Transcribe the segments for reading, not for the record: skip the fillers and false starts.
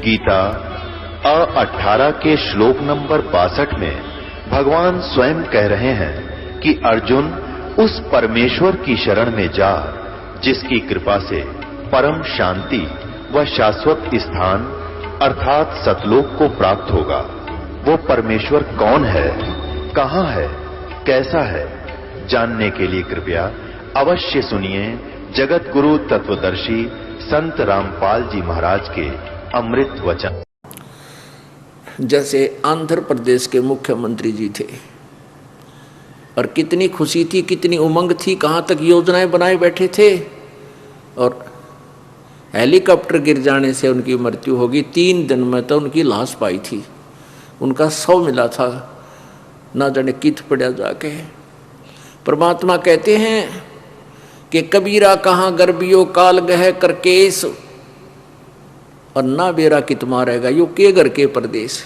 गीता 18 के श्लोक नंबर 62 में भगवान स्वयं कह रहे हैं कि अर्जुन उस परमेश्वर की शरण में जा जिसकी कृपा से परम शांति व शाश्वत स्थान अर्थात सतलोक को प्राप्त होगा। वो परमेश्वर कौन है, कहां है, कैसा है, जानने के लिए कृपया अवश्य सुनिए जगत गुरु तत्वदर्शी संत रामपाल जी महाराज के अमृत वचन। जैसे आंध्र प्रदेश के मुख्यमंत्री जी थे और कितनी खुशी थी, कितनी उमंग थी, कहां तक योजनाएं बनाए बैठे थे और हेलीकॉप्टर गिर जाने से उनकी मृत्यु होगी। 3 दिन में तो उनकी लाश पाई थी, उनका शव मिला था, ना जाने कित पड़ा जाके। परमात्मा कहते हैं कि कबीरा कहाँ गर्भियो काल गह करकेश और ना बेरा कित मारेगा यो के घर के परदेश।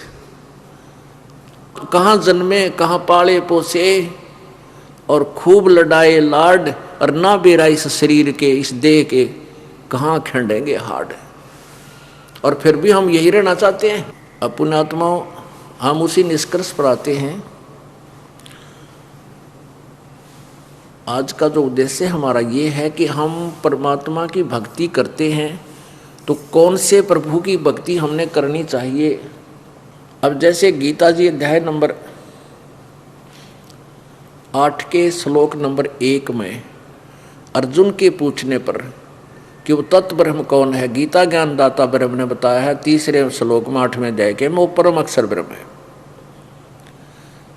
कहाँ जन्मे कहाँ पाले पोसे और खूब लड़ाए लाड और ना बेरा इस शरीर के इस देह के कहाँ खंडेंगे हाड। और फिर भी हम यही रहना चाहते हैं। अपने आत्माओं हम उसी निष्कर्ष पर आते हैं। आज का जो उद्देश्य हमारा ये है कि हम परमात्मा की भक्ति करते हैं तो कौन से प्रभु की भक्ति हमने करनी चाहिए। अब जैसे गीता जी अध्याय नंबर 8 के श्लोक नंबर 1 में अर्जुन के पूछने पर कि वो तत्व ब्रह्म कौन है, गीता ज्ञानदाता ब्रह्म ने बताया है 3रे श्लोक में 8वें अध्याय के वो परम अक्षर ब्रह्म है।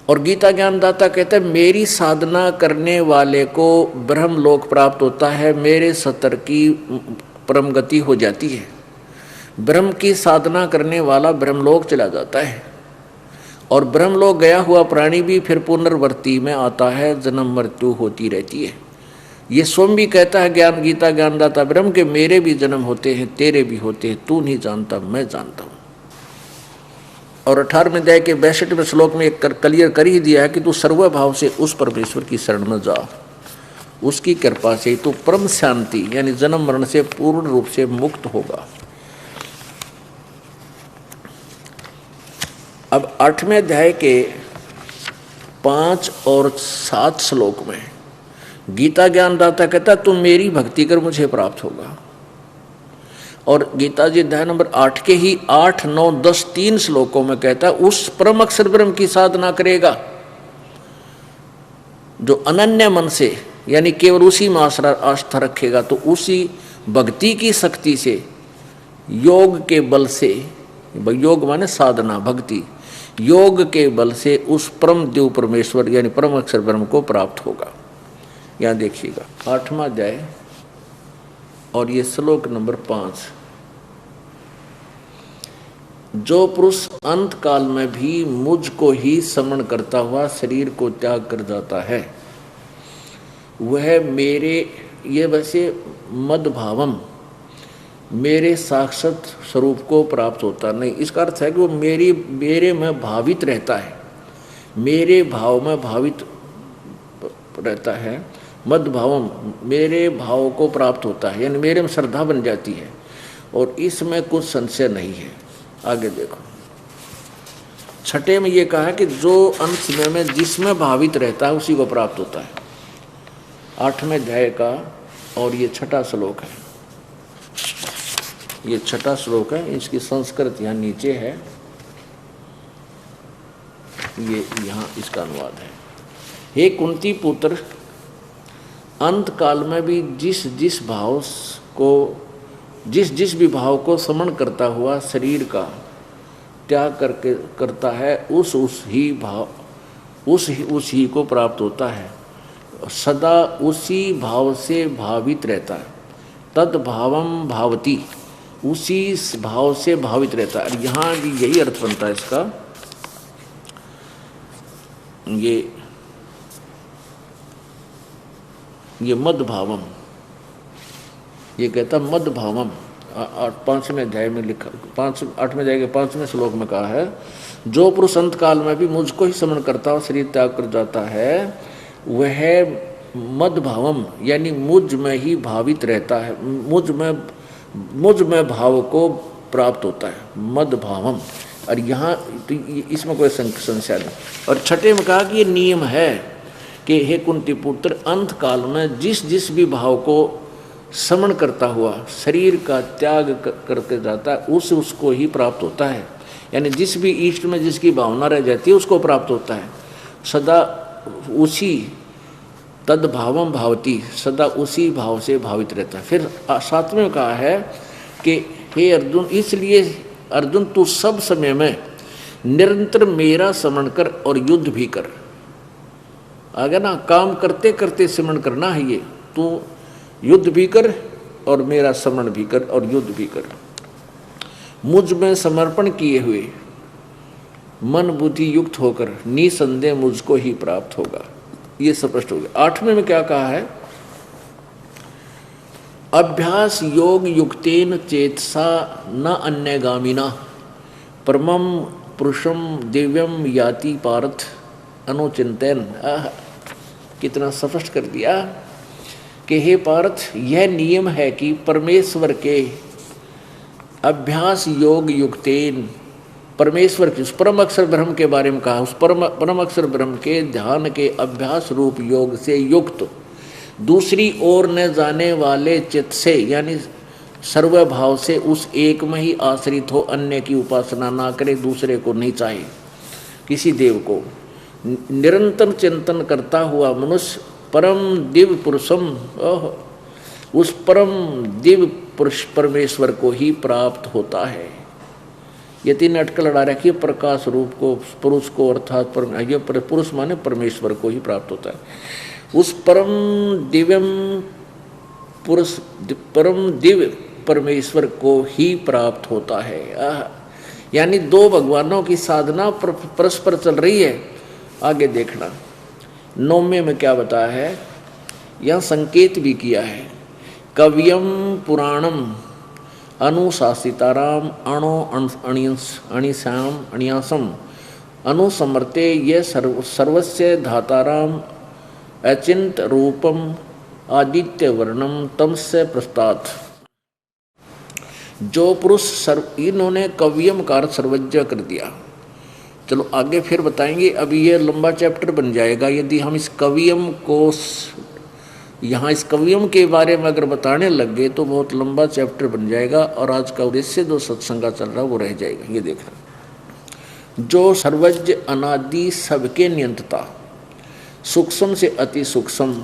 और गीता ज्ञानदाता कहते हैं मेरी साधना करने वाले को ब्रह्म लोक प्राप्त होता है, मेरे सतर की परम गति हो जाती है। ब्रह्म की साधना करने वाला ब्रह्मलोक चला जाता है और ब्रह्मलोक गया हुआ प्राणी भी फिर पुनर्वर्ती में आता है, जन्म मृत्यु होती रहती है। ये स्वयं भी कहता है ज्ञान गीता ज्ञानदाता ब्रह्म के मेरे भी जन्म होते हैं, तेरे भी होते हैं, तू नहीं जानता मैं जानता हूँ। और 18वें अध्याय के 62वें श्लोक में एक क्लियर कर ही दिया है कि तू सर्वभाव से उस परमेश्वर की शरण में जा, उसकी कृपा से तू परम शांति यानी जन्म मरण से पूर्ण रूप से मुक्त होगा। अब 8वें अध्याय के 5 और 7 श्लोक में गीता ज्ञानदाता कहता तुम मेरी भक्ति कर मुझे प्राप्त होगा। और गीता जी अध्याय नंबर 8 के ही 8, 9, 10 3 श्लोकों में कहता है उस परम अक्षर ब्रह्म की साधना करेगा जो अनन्य मन से यानी केवल उसी में आस्था रखेगा, तो उसी भक्ति की शक्ति से योग के बल से, योग माने साधना भक्ति, योग के बल से उस परम देव परमेश्वर यानी परम अक्षर ब्रह्म को प्राप्त होगा। यहाँ देखिएगा 8वां अध्याय और ये श्लोक नंबर 5। जो पुरुष अंत काल में भी मुझको ही स्मरण करता हुआ शरीर को त्याग कर जाता है वह मेरे, ये वैसे मदभावम मेरे साक्षात स्वरूप को प्राप्त होता नहीं। इसका अर्थ है कि वो मेरे में भावित रहता है, मेरे भाव में भावित रहता है। मदभावम मेरे भाव को प्राप्त होता है यानी मेरे में श्रद्धा बन जाती है और इसमें कुछ संशय नहीं है। आगे देखो 6 में ये कहा है कि जो अंत में जिसमें भावित रहता है उसी को प्राप्त होता है। 8वें अध्याय का और ये 6वां श्लोक है, ये 6वां श्लोक है। इसकी संस्कृत यहाँ नीचे है, ये यहाँ इसका अनुवाद है। हे कुंती पुत्र, अंत काल में भी जिस जिस भी भाव को समन करता हुआ शरीर का त्याग करके करता है उस ही को प्राप्त होता है, सदा उसी भाव से भावित रहता है। तद भावम भावती, उसी भाव से भावित रहता है। यहाँ भी यही अर्थ बनता है इसका। ये मद भावम, ये कहता मद भावम 5वें अध्याय में लिखा, 8वें अध्याय के 5वें श्लोक में कहा है जो पुरुष अंत काल में भी मुझको ही स्मरण करता और शरीर त्याग कर जाता है वह मद भावम यानी मुझ में ही भावित रहता है, मुझ में भाव को प्राप्त होता है, मद भावम। और यहाँ तो इसमें कोई संशय नहीं। और छठे में कहा कि ये नियम है कि हे कुंती पुत्र, अंत काल में जिस जिस भी भाव को समन करता हुआ शरीर का त्याग करके जाता है उसको ही प्राप्त होता है। यानी जिस भी इष्ट में जिसकी भावना रह जाती है उसको प्राप्त होता है। सदा उसी तद भावम भावती, सदा उसी भाव से भावित रहता है। फिर सातवें में कहा है कि हे अर्जुन, इसलिए अर्जुन तू सब समय में निरंतर मेरा स्मरण कर और युद्ध भी कर। आगे ना, काम करते करते स्मरण करना है ये, तू युद्ध भी कर और मेरा स्मरण भी कर और युद्ध भी कर। मुझ में समर्पण किए हुए मन बुद्धि युक्त होकर निसंदेह मुझको ही प्राप्त होगा। ये स्पष्ट हो गया। आठवें में क्या कहा है? अभ्यास योग युक्तेन चेतसा न अन्यगामिना परमं पुरुषम दिव्यम याति पार्थ अनुचिंतन। कितना स्पष्ट कर दिया कि हे पार्थ, यह नियम है कि परमेश्वर के अभ्यास योग युक्तेन, परमेश्वर के उस परम अक्षर ब्रह्म के बारे में कहा, उस परम अक्षर ब्रह्म के ध्यान के अभ्यास रूप योग से युक्त दूसरी ओर न जाने वाले चित्त से, यानी सर्वभाव से उस एक में ही आश्रित हो, अन्य की उपासना ना करे, दूसरे को नहीं चाहे, किसी देव को निरंतर चिंतन करता हुआ मनुष्य परम दिव्य पुरुषम, उस परम दिव्य पुरुष परमेश्वर को ही प्राप्त होता है। ये तीन अटकल लड़ा रखिए। प्रकाश रूप को, पुरुष को, अर्थात ये पुरुष माने परमेश्वर को ही प्राप्त होता है। उस परम दिव्यम पुरुष, परम दिव्य परमेश्वर को ही प्राप्त होता है। यानी दो भगवानों की साधना परस्पर चल रही है। आगे देखना 9वें में क्या बताया है, यह संकेत भी किया है। कव्यम पुराणम अनुशासिताराम अणो अणियासम अनुसमर्ते ये सर्वस्य धाताराम अचिंत रूपम आदित्य वर्णम तमस्य प्रस्तात्। जो पुरुष इन्होंने कव्यम का अर्थ सर्वज्ञ कर दिया। चलो आगे फिर बताएंगे, अभी ये लंबा चैप्टर बन जाएगा यदि हम इस कव्यम को यहाँ इस कव्यम के बारे में अगर बताने लग गए तो बहुत लंबा चैप्टर बन जाएगा और आज का उद्देश्य जो सत्संग चल रहा है वो रह जाएगा। ये देखना, जो सर्वज्ञ अनादि सबके नियंत्रता, सूक्ष्म से अति सूक्ष्म,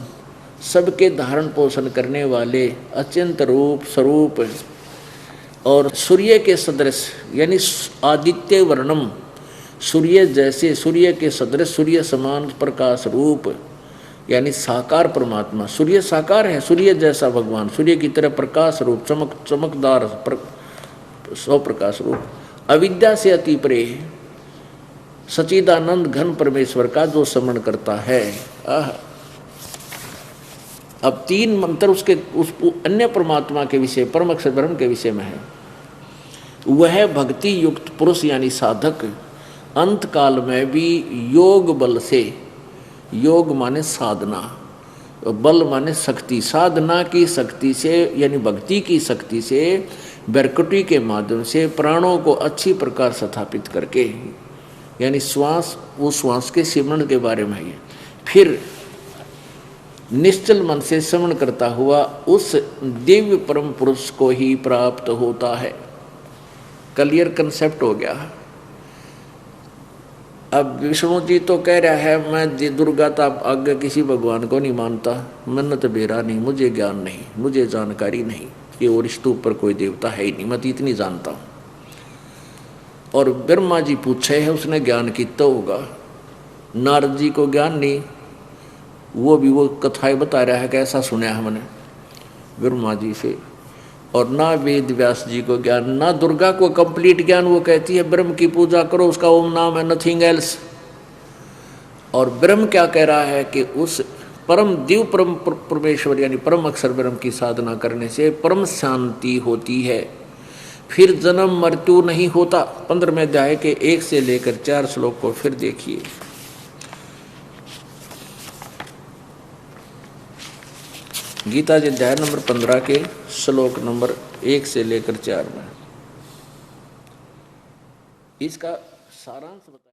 सबके धारण पोषण करने वाले अचिंत रूप स्वरूप और सूर्य के सदृश, यानी आदित्य वर्णम, सूर्य जैसे, सूर्य के सदृश, सूर्य समान प्रकाश रूप, यानी साकार परमात्मा। सूर्य साकार है, सूर्य जैसा भगवान, सूर्य की तरह प्रकाश रूप, चमकदार सौ प्रकाश रूप, अविद्या से अति परे सच्चिदानंद घन परमेश्वर का जो स्मरण करता है। अब 3 मंत्र उसके उस अन्य परमात्मा के विषय, परम अक्षर ब्रह्म के विषय में है। वह भक्ति युक्त पुरुष यानी साधक अंत काल में भी योग बल से, योग माने साधना, बल माने शक्ति, साधना की शक्ति से यानी भक्ति की शक्ति से बरकटी के माध्यम से प्राणों को अच्छी प्रकार स्थापित करके, यानी श्वास, वो श्वास के सिमरण के बारे में है। फिर निश्चल मन से श्रवण करता हुआ उस दिव्य परम पुरुष को ही प्राप्त होता है। क्लियर कंसेप्ट हो गया। अब विष्णु जी तो कह रहा है मैं दुर्गा तो आगे किसी भगवान को नहीं मानता, मन तो बेरा नहीं, मुझे ज्ञान नहीं, मुझे जानकारी नहीं कि और इस ऊपर कोई देवता है ही नहीं, मैं तो इतनी जानता हूँ। और ब्रह्मा जी पूछे है, उसने ज्ञान कितना होगा। नारद जी को ज्ञान नहीं, वो भी वो कथाएं बता रहा है कि ऐसा सुना है मैंने ब्रह्मा जी से। और ना वेद व्यास जी को ज्ञान, ना दुर्गा को कंप्लीट ज्ञान। वो कहती है ब्रह्म की पूजा करो, उसका ओम नाम है, नथिंग एल्स। और ब्रह्म क्या कह रहा है कि उस परम दिव्य परम परमेश्वर यानी परम अक्षर ब्रह्म की साधना करने से परम शांति होती है, फिर जन्म मृत्यु नहीं होता। 15वें अध्याय के 1 से लेकर 4 श्लोक को फिर देखिए। गीता जी अध्याय नंबर 15 के श्लोक नंबर 1 से लेकर 4 में इसका सारांश बता।